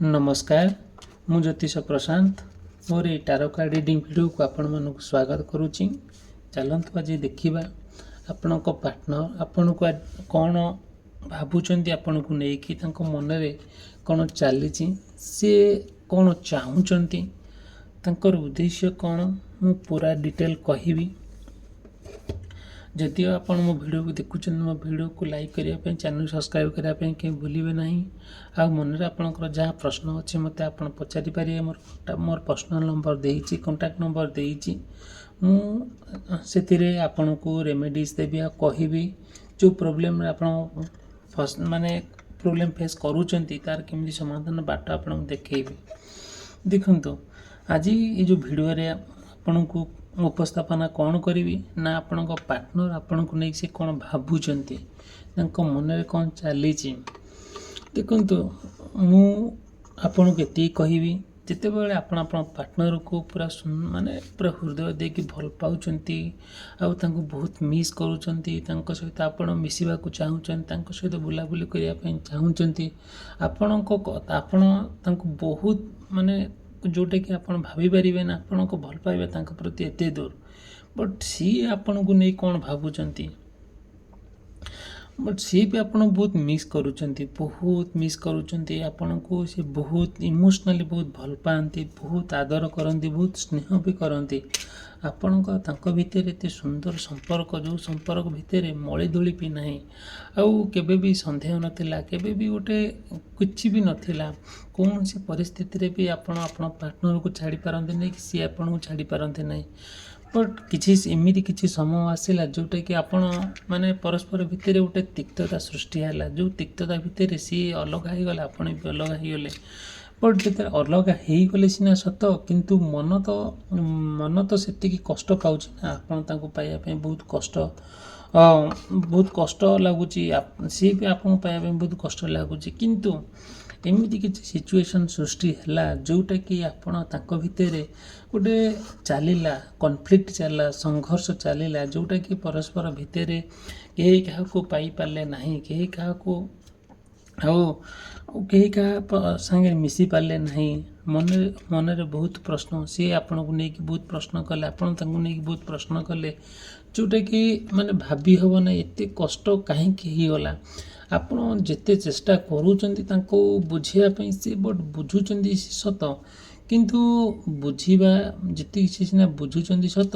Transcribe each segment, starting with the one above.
नमस्कार मु ज्योतिष प्रशांत मोर ये टारो कार्ड रीडिंग वीडियो को आपण मानक स्वागत करुच्ची। चलतु आज देखा आपण पार्टनर आपण को कौन भावुंट आपण को लेकिन मन में कौन चली सी कौन चाहूँगी उद्देश्य कौन मु पूरा डिटेल कहि। जदि आप मो वीडियो को देखुं मो वीडियो को लाइक करने चैनल सब्सक्राइब करने कहीं भूलिए ना। आ मन में आपंकर जहाँ प्रश्न अच्छे मत आप पचारि पारे मोर पर्सनल नंबर देती कांटेक्ट नंबर देती मुझे आपण को रेमेडीज देवी आ कहि जो प्रोब्लेम माने प्रोब्लेम फेस करूचंती तार केमती समाधान बाट आपको देखी। देखु आज ये जो वीडियो रे आपण को उपस्थापना कौन करी ना आपण पार्टनर आपण को नहीं से कौन भावुंट मन में कौन चली। देखु मु आपन को ये कहि जिते बड़े आपण पार्टनर को पूरा माने पूरा हृदय दे कि भल पाउचंती बहुत मिस करूचंती सहित आपण मिसिबा को चाहूचंती सहित बुलाबुली करने चाहूचंती आपण बहुत माने जोटा कि आप भाभी पारे ना आपण को भल पाइबा प्रति एत दूर बट सी आपण को नहीं कौन भावुंट बट सी भी आप बहुत मिस करुँच आपण को सी बहुत इमोशनली बहुत भल पाती बहुत आदर करती बहुत स्नेह भी करती आपण भितर एत सुंदर संपर्क जो संपर्क भितर मली धूली भी ना आउ केबे भी संदेह नाला केबे भी गोटे कुछ भी नाला कौन सी परिस्थिति रे भी आपण पार्टनर को छाड़ी पारते नहीं कि सी आपण को छाड़ी पारते नहीं बट किसी एमती किसी समय आसला जोटा कि आपण माने परस्पर भितर गोटे तिक्तता सृष्टि है जो तिक्तता भितर सी अलग हो गला आपण भी अलग हो गले बट जो अलग हो गले सीना सत किंतु मन तो से कष्ट पाऊँ ना आपण पाइबा बहुत कष्ट लगुच सी भी आपको पाइबा बहुत कष्ट लगुच किंतु एमती किसी सिचुएशन सृष्टि है जोटा कि आपण भितर गोटे चलला कॉन्फ्लिक्ट चलला संघर्ष चलला जोटा कि परस्पर भितर कहीं क्या पाई पारे ना कहीं क्या कहीं क्या संगे मिसी पारे ना मन रे बहुत प्रश्न सी आपण को लेकिन बहुत प्रश्न कले आपण नहीं बहुत प्रश्न कले जोटा कि माने भाभी हम ना एत कष्ट कहीं गला आपण जिते चेष्टा करूचंती बुझापी सी बट बुझुंट सत किंतु बुझा जिते सीना बुझुंट सत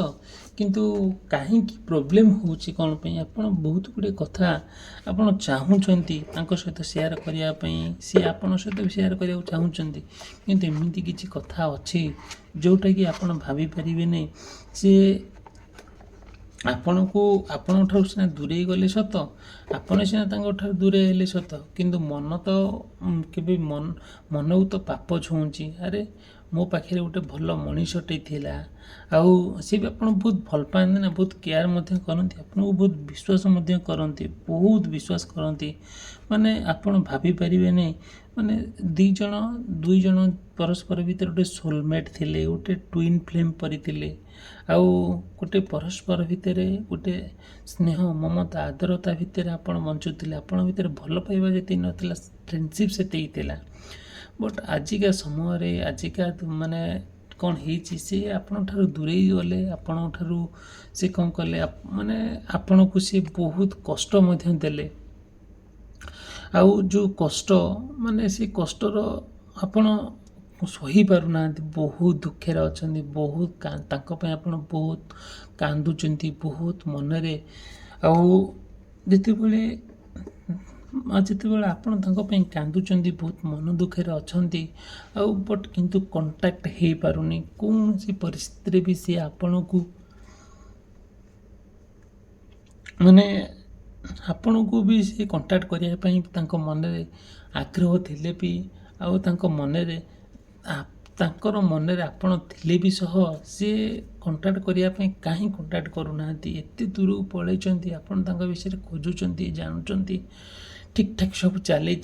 किंतु कहीं प्रोब्लेम होची कौन पे आपण बहुत गुड़े कथा आपण चाहूँगी सहित शेयर करने सी आपण सहित भी शेयर करने चाहूँगी किंतु एमती किसी कथा अच्छी जोटा कि आपण भाभी पारे नहीं सी आपण को आपण ठार सीना दूरे गले सत आपण सीना दूरे हेले सत किंतु मन तो केबे मन को तो पाप छुँची अरे मो पाखे गोटे भल मनीषटे थिला आउ सी भी आप बहुत भल पाते ना बहुत केयर करती आपन को बहुत विश्वास करती बहुत विश्वास करती माने आपण भाभी पारे नहीं माने दुई जन परस्पर भीतर गोटे सोलमेट थिले गोटे ट्विन फ्लेम परी आउ गोटे परस्पर भितर गोटे स्नेह ममता आदरता भितर आप बंचुले आपण भितर भल पाइबा जी नाला फ्रेंडशिप से बट आजिका समय आजिका माने कौन सी आपण दूरे गले आपण से कौन कले माने आपण को सी बहुत कष्ट देले आउ जो कष्ट माने से कष्टर आपण सही पारना बहुत दुखे अच्छा बहुत आप बहुत कांदुचंती बहुत मनरे जिते आपण कांदुचंती बहुत मन दुखे अच्छा बट किंतु कांटेक्ट हो पारुनी कौन सी परिस्थिति भी सी आपण को माने आपण को भी सी कांटेक्ट करने मन में आग्रह थिले भी मन मन आपण थिले भी सह सी कांटेक्ट करने कहीं कांटेक्ट करूना एत दूर पलैंती आपण विषय खोजुंट जानुंट ठीक ठाक सब चली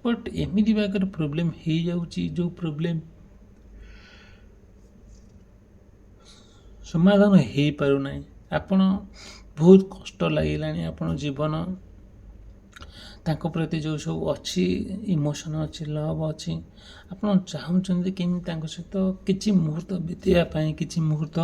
बट एमती बागर प्रोब्लेम हो जाऊँगी जो प्रोब्लेम समाधान हो पारना आपण बहुत कष्ट लगे आपण जीवन ତାଙ୍କ ପ୍ରତି ଯେଉଁ ସବୁ ଅଛି ଇମୋସନ୍ ଅଛି, ଲଭ୍ ଅଛି, ଆପଣ ଚାହୁଁଛନ୍ତି କେମିତି ତାଙ୍କ ସହିତ କିଛି ମୁହୂର୍ତ୍ତ ବିତେଇବା ପାଇଁ, କିଛି ମୁହୂର୍ତ୍ତ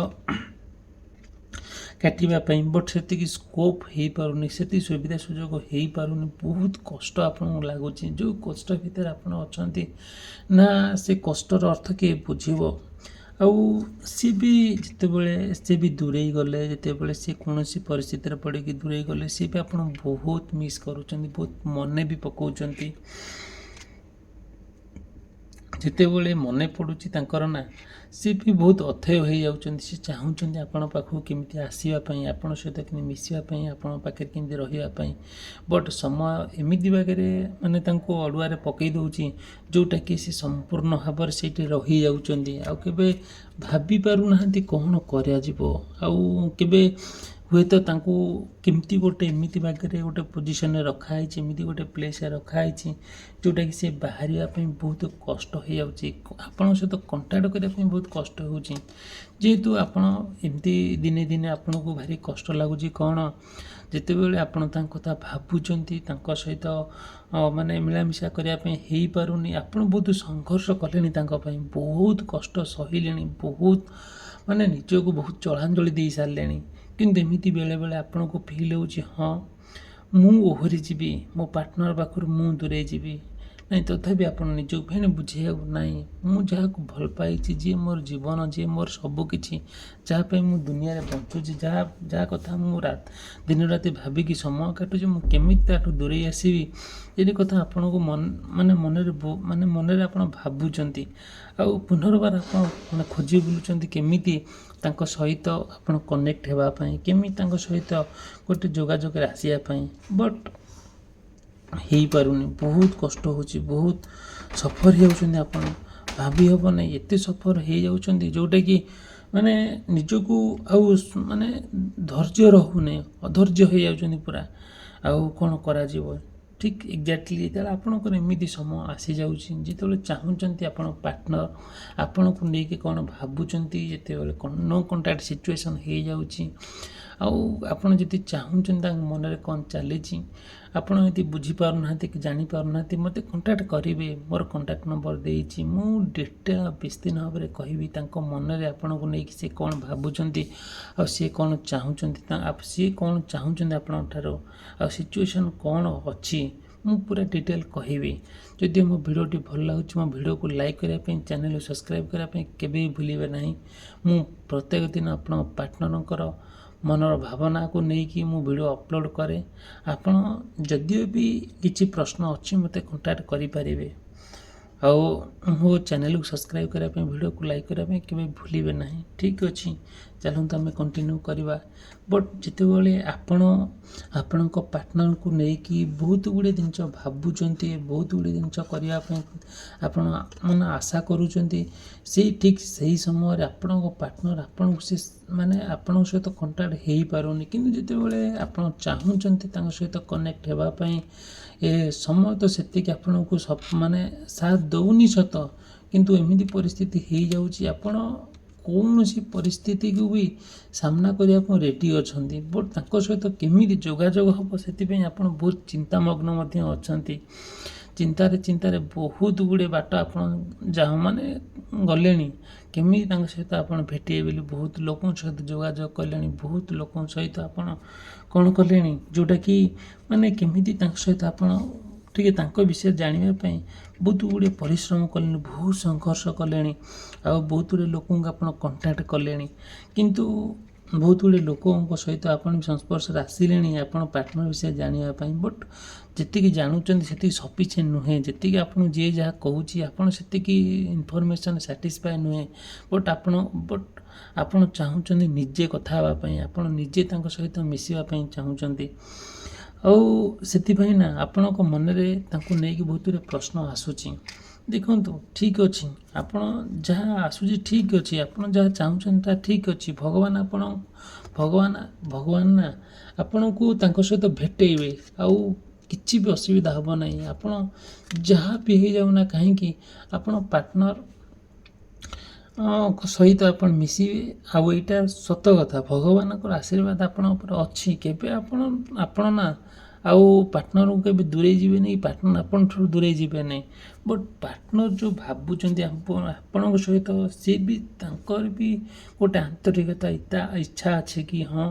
କାଟିବା ପାଇଁ, ବଟ୍ ସେତିକି ସ୍କୋପ୍ ହେଇପାରୁନି, ସେତିକି ସୁବିଧା ସୁଯୋଗ ହେଇପାରୁନି। ବହୁତ କଷ୍ଟ ଆପଣଙ୍କୁ ଲାଗୁଛି। ଯେଉଁ କଷ୍ଟ ଭିତରେ ଆପଣ ଅଛନ୍ତି ନା, ସେ କଷ୍ଟର ଅର୍ଥ କିଏ ବୁଝିବ? ଆଉ ସିଏ ବି ଯେତେବେଳେ ସିଏ ବି ଦୂରେଇ ଗଲେ, ଯେତେବେଳେ ସିଏ କୌଣସି ପରିସ୍ଥିତିରେ ପଡ଼ିକି ଦୂରେଇ ଗଲେ, ସିଏ ବି ଆପଣ ବହୁତ ମିସ୍ କରୁଛନ୍ତି, ବହୁତ ମନେ ବି ପକାଉଛନ୍ତି। ଯେତେବେଳେ ମନେ ପଡ଼ୁଛି ତାଙ୍କର ନା, ସିଏ ବି ବହୁତ ଅଥୟ ହେଇଯାଉଛନ୍ତି। ସେ ଚାହୁଁଛନ୍ତି ଆପଣଙ୍କ ପାଖକୁ କେମିତି ଆସିବା ପାଇଁ, ଆପଣଙ୍କ ସହିତ କେମିତି ମିଶିବା ପାଇଁ, ଆପଣଙ୍କ ପାଖରେ କେମିତି ରହିବା ପାଇଁ। ବଟ୍ ସମୟ ଏମିତି ବାଗରେ ମାନେ ତାଙ୍କୁ ଅଡ଼ୁଆରେ ପକାଇ ଦେଉଛି, ଯେଉଁଟାକି ସେ ସମ୍ପୂର୍ଣ୍ଣ ଭାବରେ ସେଇଠି ରହିଯାଉଛନ୍ତି। ଆଉ କେବେ ଭାବି ପାରୁନାହାନ୍ତି କ'ଣ କରାଯିବ। ଆଉ କେବେ ହୁଏତ ତାଙ୍କୁ କେମିତି ଗୋଟେ ଏମିତି ବାଗରେ ଗୋଟେ ପୋଜିସନରେ ରଖାହେଇଛି, ଏମିତି ଗୋଟେ ପ୍ଲେସ୍ରେ ରଖାହେଇଛି, ଯେଉଁଟାକି ସେ ବାହାରିବା ପାଇଁ ବହୁତ କଷ୍ଟ ହେଇଯାଉଛି। ଆପଣଙ୍କ ସହିତ କଣ୍ଟାକ୍ଟ କରିବା ପାଇଁ ବହୁତ କଷ୍ଟ ହେଉଛି। ଯେହେତୁ ଆପଣ ଏମିତି ଦିନେ ଦିନେ ଆପଣଙ୍କୁ ଭାରି କଷ୍ଟ ଲାଗୁଛି କ'ଣ, ଯେତେବେଳେ ଆପଣ ତାଙ୍କ କଥା ଭାବୁଛନ୍ତି, ତାଙ୍କ ସହିତ ମାନେ ମିଳାମିଶା କରିବା ପାଇଁ ହେଇପାରୁନି। ଆପଣ ବହୁତ ସଂଘର୍ଷ କଲେଣି, ତାଙ୍କ ପାଇଁ ବହୁତ କଷ୍ଟ ସହିଲେଣି, ବହୁତ ମାନେ ନିଜକୁ ବହୁତ ଚଳାଞ୍ଚଳି ଦେଇ ସାରିଲେଣି। କିନ୍ତୁ ଏମିତି ବେଳେବେଳେ ଆପଣଙ୍କୁ ଫିଲ୍ ହେଉଛି, ହଁ ମୁଁ ଓହରି ଯିବି, ମୋ ପାର୍ଟନର ପାଖରୁ ମୁଁ ଦୂରେଇ ଯିବି। ନାଇଁ, ତଥାପି ଆପଣ ନିଜକୁ ଫେଣି ବୁଝେଇବାକୁ, ନାହିଁ ମୁଁ ଯାହାକୁ ଭଲ ପାଇଛି, ଯିଏ ମୋର ଜୀବନ, ଯିଏ ମୋର ସବୁ କିଛି, ଯାହା ପାଇଁ ମୁଁ ଦୁନିଆରେ ବଞ୍ଚୁଛି, ଯାହା କଥା ମୁଁ ଦିନ ରାତି ଭାବିକି ସମୟ କାଟୁଛି, ମୁଁ କେମିତି ତାଠୁ ଦୂରେଇ ଆସିବି, ଏ କଥା ଆପଣଙ୍କୁ ମନରେ ଆପଣ ଭାବୁଛନ୍ତି। ଆଉ ପୁନର୍ବାର ଆପଣ ମାନେ ଖୋଜି ବୁଲୁଛନ୍ତି କେମିତି ତାଙ୍କ ସହିତ ଆପଣ କନେକ୍ଟ ହେବା ପାଇଁ, କେମିତି ତାଙ୍କ ସହିତ ଗୋଟେ ଯୋଗାଯୋଗରେ ଆସିବା ପାଇଁ। ବଟ୍ ହେଇପାରୁନି, ବହୁତ କଷ୍ଟ ହେଉଛି, ବହୁତ ସଫର ହେଇଯାଉଛନ୍ତି। ଆପଣ ଭାବି ହେବ ନାହିଁ, ଏତେ ସଫର ହେଇଯାଉଛନ୍ତି ଯେଉଁଟାକି ମାନେ ନିଜକୁ ଆଉ ମାନେ ଧୈର୍ଯ୍ୟ ରହୁନି, ଅଧୈର୍ଯ୍ୟ ହେଇଯାଉଛନ୍ତି ପୁରା। ଆଉ କ'ଣ କରାଯିବ? ଠିକ୍ ଏକ୍ଜାକ୍ଟଲି ଯେତେବେଳେ ଆପଣଙ୍କର ଏମିତି ସମୟ ଆସିଯାଉଛି, ଯେତେବେଳେ ଚାହୁଁଛନ୍ତି ଆପଣ ପାର୍ଟନର, ଆପଣଙ୍କୁ ନେଇକି କ'ଣ ଭାବୁଛନ୍ତି, ଯେତେବେଳେ ନୋ କଣ୍ଟାକ୍ଟ ସିଚୁଏସନ୍ ହେଇଯାଉଛି, ଆଉ ଆପଣ ଯଦି ଚାହୁଁଛନ୍ତି ତାଙ୍କ ମନରେ କ'ଣ ଚାଲିଛି, ଆପଣ ଯଦି ବୁଝିପାରୁନାହାନ୍ତି କି ଜାଣିପାରୁନାହାନ୍ତି, ମୋତେ କଣ୍ଟାକ୍ଟ କରିବେ। ମୋର କଣ୍ଟାକ୍ଟ ନମ୍ବର ଦେଇଛି। ମୁଁ ଡିଟେଲ ବିସ୍ତୀର୍ଣ୍ଣ ଭାବରେ କହିବି ତାଙ୍କ ମନରେ ଆପଣଙ୍କୁ ନେଇକି ସେ କ'ଣ ଭାବୁଛନ୍ତି, ଆଉ ସିଏ କ'ଣ ଚାହୁଁଛନ୍ତି, ସିଏ କ'ଣ ଚାହୁଁଛନ୍ତି ଆପଣଙ୍କ ଠାରୁ, ଆଉ ସିଚୁଏସନ୍ କ'ଣ ଅଛି, ମୁଁ ପୁରା ଡିଟେଲ କହିବି। ଯଦି ମୋ ଭିଡ଼ିଓଟି ଭଲ ଲାଗୁଛି, ମୋ ଭିଡ଼ିଓକୁ ଲାଇକ୍ କରିବା ପାଇଁ, ଚ୍ୟାନେଲକୁ ସବସ୍କ୍ରାଇବ୍ କରିବା ପାଇଁ କେବେ ବି ଭୁଲିବେ ନାହିଁ। ମୁଁ ପ୍ରତ୍ୟେକ ଦିନ ଆପଣଙ୍କ ପାର୍ଟନରଙ୍କର ମନର ଭାବନାକୁ ନେଇକି ମୁଁ ଭିଡ଼ିଓ ଅପଲୋଡ଼ କରେ। ଆପଣ ଯଦିଓ ବି କିଛି ପ୍ରଶ୍ନ ଅଛି ମୋତେ କଣ୍ଟାକ୍ଟ କରିପାରିବେ। ଆଉ ମୋ ଚ୍ୟାନେଲକୁ ସବସ୍କ୍ରାଇବ୍ କରିବା ପାଇଁ, ଭିଡ଼ିଓକୁ ଲାଇକ୍ କରିବା ପାଇଁ କେବେ ଭୁଲିବେ ନାହିଁ। ଠିକ୍ ଅଛି, ଚାଲନ୍ତୁ ଆମେ କଣ୍ଟିନ୍ୟୁ କରିବା। ବଟ୍ ଯେତେବେଳେ ଆପଣ ଆପଣଙ୍କ ପାର୍ଟନରକୁ ନେଇକି ବହୁତ ଗୁଡ଼ିଏ ଜିନିଷ ଭାବୁଛନ୍ତି, ବହୁତ ଗୁଡ଼ିଏ ଜିନିଷ କରିବା ପାଇଁ ଆପଣ ମାନେ ଆଶା କରୁଛନ୍ତି, ଠିକ୍ ସେହି ସମୟରେ ଆପଣଙ୍କ ପାର୍ଟନର ଆପଣଙ୍କୁ ଆପଣଙ୍କ ସହିତ କଣ୍ଟାକ୍ଟ ହେଇପାରୁନି। କିନ୍ତୁ ଯେତେବେଳେ ଆପଣ ଚାହୁଁଛନ୍ତି ତାଙ୍କ ସହିତ କନେକ୍ଟ ହେବା ପାଇଁ, ଏ ସମୟ ତ ସେତିକି ଆପଣଙ୍କୁ ସାଥ ଦେଉନି ସତ, କିନ୍ତୁ ଏମିତି ପରିସ୍ଥିତି ହେଇଯାଉଛି, ଆପଣ କୌଣସି ପରିସ୍ଥିତିକୁ ବି ସାମ୍ନା କରିବା ପାଇଁ ରେଡ଼ି ଅଛନ୍ତି। ବଟ୍ ତାଙ୍କ ସହିତ କେମିତି ଯୋଗାଯୋଗ ହେବ, ସେଥିପାଇଁ ଆପଣ ବହୁତ ଚିନ୍ତାମଗ୍ନ ମଧ୍ୟ ଅଛନ୍ତି। ଚିନ୍ତାରେ ବହୁତ ଗୁଡ଼ିଏ ବାଟ ଆପଣ ଗଲେଣି, କେମିତି ତାଙ୍କ ସହିତ ଆପଣ ଭେଟିବେ ବୋଲି ବହୁତ ଲୋକଙ୍କ ସହିତ ଯୋଗାଯୋଗ କଲେଣି, ବହୁତ ଲୋକଙ୍କ ସହିତ ଆପଣ କ'ଣ କଲେଣି, ଯେଉଁଟାକି କେମିତି ତାଙ୍କ ସହିତ ଆପଣ ଟିକେ ତାଙ୍କ ବିଷୟରେ ଜାଣିବା ପାଇଁ ବହୁତ ଗୁଡ଼ିଏ ପରିଶ୍ରମ କଲେଣି, ବହୁତ ସଂଘର୍ଷ କଲେଣି, ଆଉ ବହୁତ ଗୁଡ଼ିଏ ଲୋକଙ୍କୁ ଆପଣ କଣ୍ଟାକ୍ଟ କଲେଣି। କିନ୍ତୁ ବହୁତ ଗୁଡ଼ିଏ ଲୋକଙ୍କ ସହିତ ଆପଣ ସଂସ୍ପର୍ଶରେ ଆସିଲେଣି ଆପଣ ପାର୍ଟନର ବିଷୟରେ ଜାଣିବା ପାଇଁ। ବଟ୍ ଯେତିକି ଜାଣୁଛନ୍ତି ସେତିକି ସଫିସିଏଣ୍ଟ ନୁହେଁ। ଯେତିକି ଆପଣଙ୍କୁ ଯିଏ ଯାହା କହୁଛି ଆପଣ ସେତିକି ଇନଫର୍ମେସନ୍ ସାଟିସ୍ଫାଏ ନୁହେଁ। ବଟ୍ ଆପଣ ଚାହୁଁଛନ୍ତି ନିଜେ କଥା ହେବା ପାଇଁ, ଆପଣ ନିଜେ ତାଙ୍କ ସହିତ ମିଶିବା ପାଇଁ ଚାହୁଁଛନ୍ତି। ଆଉ ସେଥିପାଇଁ ନା ଆପଣଙ୍କ ମନରେ ତାଙ୍କୁ ନେଇକି ବହୁତ ଗୁଡ଼ିଏ ପ୍ରଶ୍ନ ଆସୁଛି। ଦେଖନ୍ତୁ, ଠିକ୍ ଅଛି, ଆପଣ ଯାହା ଆସୁଛି ଠିକ୍ ଅଛି, ଆପଣ ଯାହା ଚାହୁଁଛନ୍ତି ତାହା ଠିକ୍ ଅଛି। ଭଗବାନ ନା ଆପଣଙ୍କୁ ତାଙ୍କ ସହିତ ଭେଟେଇବେ, ଆଉ କିଛି ବି ଅସୁବିଧା ହେବ ନାହିଁ। ଆପଣ ଯାହା ବି ହେଇଯାଉନା କାହିଁକି, ଆପଣ ପାର୍ଟନର ସହିତ ଆପଣ ମିଶିବେ। ଆଉ ଏଇଟା ସତ କଥା, ଭଗବାନଙ୍କର ଆଶୀର୍ବାଦ ଆପଣଙ୍କ ଉପରେ ଅଛି। କେବେ ଆପଣ ନା ଆଉ ପାର୍ଟନରକୁ କେବେ ଦୂରେଇ ଯିବେନି, ପାର୍ଟନର ଆପଣଙ୍କଠାରୁ ଦୂରେଇ ଯିବେ ନାହିଁ। ବଟ୍ ପାର୍ଟନର ଯେଉଁ ଭାବୁଛନ୍ତି ଆପଣଙ୍କ ସହିତ, ସିଏ ବି ତାଙ୍କର ବି ଗୋଟେ ଆନ୍ତରିକତା ଇଚ୍ଛା ଅଛି କି ହଁ,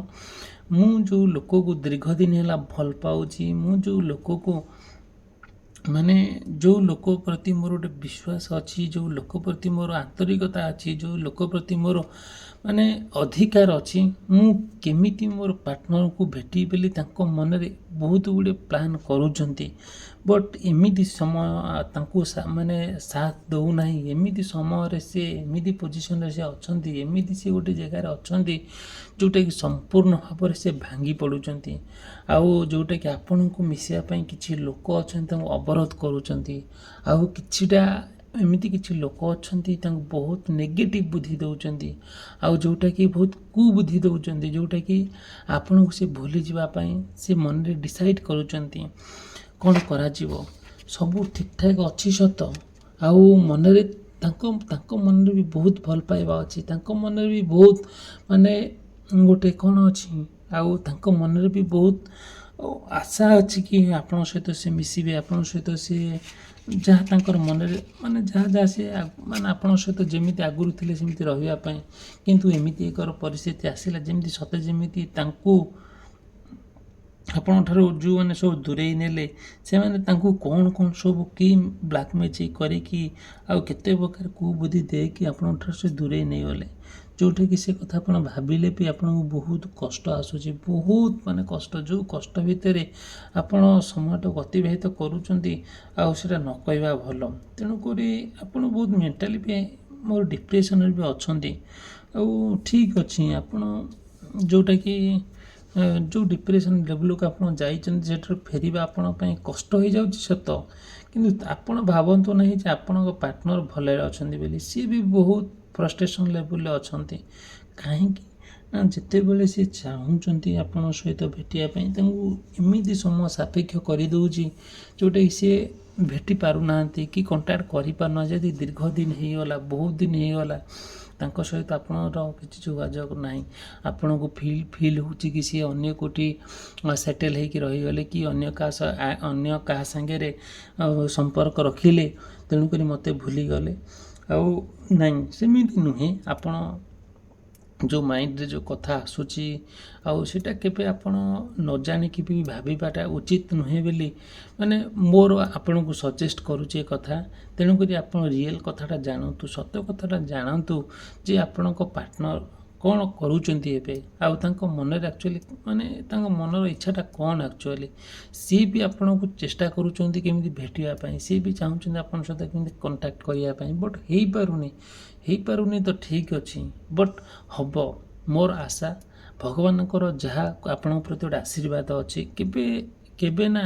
ମୁଁ ଯେଉଁ ଲୋକକୁ ଦୀର୍ଘ ଦିନ ହେଲା ଭଲ ପାଉଛି, ମୁଁ ଯେଉଁ ଲୋକକୁ ମାନେ ଯେଉଁ ଲୋକ ପ୍ରତି ମୋର ଗୋଟେ ବିଶ୍ୱାସ ଅଛି, ଯେଉଁ ଲୋକ ପ୍ରତି ମୋର ଆନ୍ତରିକତା ଅଛି, ଯେଉଁ ଲୋକ ପ୍ରତି ମୋର ମାନେ ଅଧିକାର ଅଛି, ମୁଁ କେମିତି ମୋର ପାର୍ଟନରକୁ ଭେଟିବି ବୋଲି ତାଙ୍କ ମନରେ ବହୁତ ଗୁଡ଼ିଏ ପ୍ଲାନ୍ କରୁଛନ୍ତି। ବଟ୍ ଏମିତି ସମୟ ତାଙ୍କୁ ମାନେ ସାଥ ଦେଉନାହିଁ। ଏମିତି ସମୟରେ ସେ ଏମିତି ପୋଜିସନରେ ସେ ଅଛନ୍ତି, ଏମିତି ସେ ଗୋଟେ ଜାଗାରେ ଅଛନ୍ତି ଯେଉଁଟାକି ସମ୍ପୂର୍ଣ୍ଣ ଭାବରେ ସେ ଭାଙ୍ଗି ପଡ଼ୁଛନ୍ତି। ଆଉ ଯେଉଁଟାକି ଆପଣଙ୍କୁ ମିଶିବା ପାଇଁ କିଛି ଲୋକ ଅଛନ୍ତି ତାଙ୍କୁ ଅବରୋଧ କରୁଛନ୍ତି। ଆଉ କିଛିଟା ଏମିତି କିଛି ଲୋକ ଅଛନ୍ତି ତାଙ୍କୁ ବହୁତ ନେଗେଟିଭ୍ ବୁଦ୍ଧି ଦେଉଛନ୍ତି, ଆଉ ଯେଉଁଟାକି ବହୁତ କୁବୁଦ୍ଧି ଦେଉଛନ୍ତି, ଯେଉଁଟାକି ଆପଣଙ୍କୁ ସେ ଭୁଲିଯିବା ପାଇଁ ସେ ମନରେ ଡିସାଇଡ଼୍ କରୁଛନ୍ତି କ'ଣ କରାଯିବ। ସବୁ ଠିକ୍ଠାକ୍ ଅଛି ସତ, ଆଉ ମନରେ ତାଙ୍କ ମନରେ ବି ବହୁତ ଭଲ ପାଇବା ଅଛି, ତାଙ୍କ ମନରେ ବି ବହୁତ ମାନେ ଗୋଟେ କ'ଣ ଅଛି, ଆଉ ତାଙ୍କ ମନରେ ବି ବହୁତ ଆଶା ଅଛି କି ଆପଣଙ୍କ ସହିତ ସେ ମିଶିବେ, ଆପଣଙ୍କ ସହିତ ସେ ଯାହା ତାଙ୍କର ମନରେ ମାନେ ଯାହା ସେ ମାନେ ଆପଣଙ୍କ ସହିତ ଯେମିତି ଆଗରୁ ଥିଲେ ସେମିତି ରହିବା ପାଇଁ। କିନ୍ତୁ ଏମିତି ଏକ ପରିସ୍ଥିତି ଆସିଲା ଯେମିତି ସତେ ଯେମିତି ତାଙ୍କୁ ଆପଣଙ୍କଠାରୁ ଯେଉଁମାନେ ସବୁ ଦୂରେଇ ନେଲେ, ସେମାନେ ତାଙ୍କୁ କ'ଣ ସବୁ କି ବ୍ଲାକ୍ ମ୍ୟାଜିକ୍ କରିକି ଆଉ କେତେ ପ୍ରକାର କୁବୁଦ୍ଧି ଦେଇକି ଆପଣଙ୍କଠାରୁ ସେ ଦୂରେଇ ନେଇଗଲେ। ଯେଉଁଟାକି ସେ କଥା ଆପଣ ଭାବିଲେ ବି ଆପଣଙ୍କୁ ବହୁତ କଷ୍ଟ ଆସୁଛି, ବହୁତ ମାନେ କଷ୍ଟ, ଯେଉଁ କଷ୍ଟ ଭିତରେ ଆପଣ ସମୟଟାକୁ ଅତିବାହିତ କରୁଛନ୍ତି, ଆଉ ସେଇଟା ନ କହିବା ଭଲ। ତେଣୁକରି ଆପଣ ବହୁତ ମେଣ୍ଟାଲି ବି ମୋର ଡିପ୍ରେସନରେ ବି ଅଛନ୍ତି। ଆଉ ଠିକ୍ ଅଛି, ଆପଣ ଯେଉଁଟାକି ଯେଉଁ ଡିପ୍ରେସନ୍ ଲେଭେଲକୁ ଆପଣ ଯାଇଛନ୍ତି ସେଠାରୁ ଫେରିବା ଆପଣଙ୍କ ପାଇଁ କଷ୍ଟ ହୋଇଯାଉଛି ସତ, କିନ୍ତୁ ଆପଣ ଭାବନ୍ତୁ ନାହିଁ ଯେ ଆପଣଙ୍କ ପାର୍ଟନର ଭଲରେ ଅଛନ୍ତି ବୋଲି। ସିଏ ବି ବହୁତ ଫ୍ରଷ୍ଟ୍ରେସନ୍ ଲେଭେଲରେ ଅଛନ୍ତି। କାହିଁକି ନା ଯେତେବେଳେ ସେ ଚାହୁଁଛନ୍ତି ଆପଣଙ୍କ ସହିତ ଭେଟିବା ପାଇଁ, ତାଙ୍କୁ ଏମିତି ସମୟ ସାପେକ୍ଷ କରିଦେଉଛି ଯେଉଁଟାକି ସିଏ ଭେଟି ପାରୁନାହାନ୍ତି କି କଣ୍ଟାକ୍ଟ କରିପାରୁନାହାନ୍ତି। ଯଦି ଦୀର୍ଘ ଦିନ ହେଇଗଲା, ବହୁତ ଦିନ ହେଇଗଲା ତାଙ୍କ ସହିତ ଆପଣଙ୍କର କିଛି ଯୋଗାଯୋଗ ନାହିଁ, ଆପଣଙ୍କୁ ଫିଲ୍ ହେଉଛି କି ସିଏ ଅନ୍ୟ କେଉଁଠି ସେଟେଲ୍ ହେଇକି ରହିଗଲେ କି ଅନ୍ୟ କାହା ସାଙ୍ଗରେ ସମ୍ପର୍କ ରଖିଲେ, ତେଣୁକରି ମୋତେ ଭୁଲିଗଲେ। ଆଉ ନାଇଁ, ସେମିତି ନୁହେଁ। ଆପଣ ଯେଉଁ ମାଇଣ୍ଡରେ ଯେଉଁ କଥା ଆସୁଛି, ଆଉ ସେଇଟା କେବେ ଆପଣ ନ ଜାଣିକି ବି ଭାବିବାଟା ଉଚିତ ନୁହେଁ ବୋଲି ମାନେ ମୋର ଆପଣଙ୍କୁ ସଜେଷ୍ଟ କରୁଛି ଏ କଥା। ତେଣୁକରି ଆପଣ ରିଏଲ୍ କଥାଟା ଜାଣନ୍ତୁ, ସତ୍ୟ କଥାଟା ଜାଣନ୍ତୁ ଯେ ଆପଣଙ୍କ ପାର୍ଟନର କ'ଣ କରୁଛନ୍ତି ଏବେ, ଆଉ ତାଙ୍କ ମନରେ ଆକ୍ଚୁଆଲି ମାନେ ତାଙ୍କ ମନର ଇଚ୍ଛାଟା କ'ଣ ଆକ୍ଚୁଆଲି। ସିଏ ବି ଆପଣଙ୍କୁ ଚେଷ୍ଟା କରୁଛନ୍ତି କେମିତି ଭେଟିବା ପାଇଁ, ସିଏ ବି ଚାହୁଁଛନ୍ତି ଆପଣଙ୍କ ସହିତ କେମିତି କଣ୍ଟାକ୍ଟ କରିବା ପାଇଁ, ବଟ୍ ହେଇପାରୁନି ତ ଠିକ୍ ଅଛି, ବଟ୍ ହେବ। ମୋର ଆଶା ଭଗବାନଙ୍କର ଯାହା ଆପଣଙ୍କ ପ୍ରତି ଗୋଟେ ଆଶୀର୍ବାଦ ଅଛି। କେବେ ନା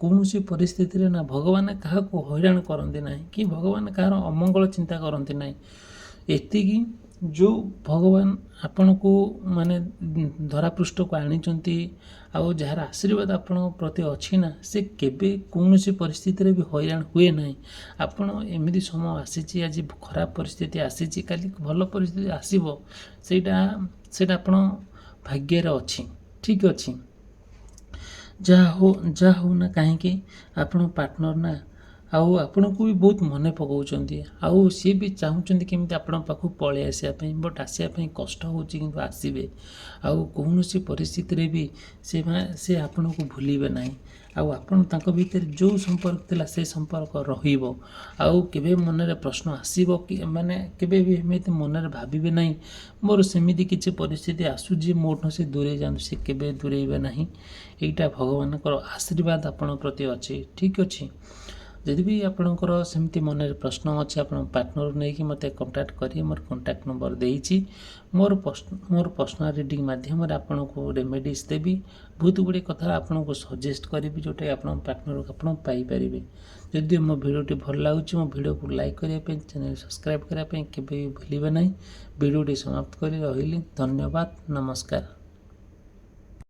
କୌଣସି ପରିସ୍ଥିତିରେ ନା ଭଗବାନ କାହାକୁ ହଇରାଣ କରନ୍ତି ନାହିଁ, କି ଭଗବାନ କାହାର ଅମଙ୍ଗଳ ଚିନ୍ତା କରନ୍ତି ନାହିଁ। ଏତିକି ଯେଉଁ ଭଗବାନ ଆପଣଙ୍କୁ ମାନେ ଧରାପୃଷ୍ଠକୁ ଆଣିଛନ୍ତି, ଆଉ ଯାହାର ଆଶୀର୍ବାଦ ଆପଣଙ୍କ ପ୍ରତି ଅଛି ନା, ସେ କେବେ କୌଣସି ପରିସ୍ଥିତିରେ ବି ହଇରାଣ ହୁଏ ନାହିଁ। ଆପଣ ଏମିତି ସମୟ ଆସିଛି, ଆଜି ଖରାପ ପରିସ୍ଥିତି ଆସିଛି, କାଲି ଭଲ ପରିସ୍ଥିତି ଆସିବ, ସେଇଟା ଆପଣ ଭାଗ୍ୟରେ ଅଛି। ଠିକ୍ ଅଛି, ଯାହା ହଉ ନା କାହିଁକି ଆପଣ ପାର୍ଟନର ନା, ଆଉ ଆପଣଙ୍କୁ ବି ବହୁତ ମନେ ପକାଉଛନ୍ତି, ଆଉ ସିଏ ବି ଚାହୁଁଛନ୍ତି କେମିତି ଆପଣଙ୍କ ପାଖକୁ ପଳେଇ ଆସିବା ପାଇଁ, ବଟ୍ ଆସିବା ପାଇଁ କଷ୍ଟ ହେଉଛି, କିନ୍ତୁ ଆସିବେ। ଆଉ କୌଣସି ପରିସ୍ଥିତିରେ ବି ସେ ଆପଣଙ୍କୁ ଭୁଲିବେ ନାହିଁ। ଆଉ ଆପଣ ତାଙ୍କ ଭିତରେ ଯେଉଁ ସମ୍ପର୍କ ଥିଲା ସେ ସମ୍ପର୍କ ରହିବ। ଆଉ କେବେ ମନରେ ପ୍ରଶ୍ନ ଆସିବ କି ମାନେ କେବେ ବି ଏମିତି ମନରେ ଭାବିବେ ନାହିଁ ମୋର ସେମିତି କିଛି ପରିସ୍ଥିତି ଆସୁଛି ମୋଠୁ ସେ ଦୂରେଇ ଯାଆନ୍ତୁ, ସେ କେବେ ଦୂରେଇବେ ନାହିଁ। ଏଇଟା ଭଗବାନଙ୍କର ଆଶୀର୍ବାଦ ଆପଣଙ୍କ ପ୍ରତି ଅଛି। ଠିକ୍ ଅଛି, ଯଦି ବି ଆପଣଙ୍କର ସେମିତି ମନରେ ପ୍ରଶ୍ନ ଅଛି, ଆପଣ ପାର୍ଟନରକୁ ନେଇକି ମୋତେ କଣ୍ଟାକ୍ଟ କରିବେ। ମୋର କଣ୍ଟାକ୍ଟ ନମ୍ବର ଦେଇଛି। ମୋର ପର୍ସନାଲ୍ ରିଡ଼ିଂ ମାଧ୍ୟମରେ ଆପଣଙ୍କୁ ରେମେଡ଼ିଜ୍ ଦେବି, ବହୁତ ଗୁଡ଼ିଏ କଥା ଆପଣଙ୍କୁ ସଜେଷ୍ଟ କରିବି, ଯେଉଁଟାକି ଆପଣଙ୍କ ପାର୍ଟନରକୁ ଆପଣ ପାଇପାରିବେ। ଯଦି ମୋ ଭିଡ଼ିଓଟି ଭଲ ଲାଗୁଛି, ମୋ ଭିଡ଼ିଓକୁ ଲାଇକ୍ କରିବା ପାଇଁ, ଚ୍ୟାନେଲ୍ ସବସ୍କ୍ରାଇବ୍ କରିବା ପାଇଁ କେବେ ବି ଭୁଲିବେ ନାହିଁ। ଭିଡ଼ିଓଟି ସମାପ୍ତ କରି ରହିଲି। ଧନ୍ୟବାଦ, ନମସ୍କାର।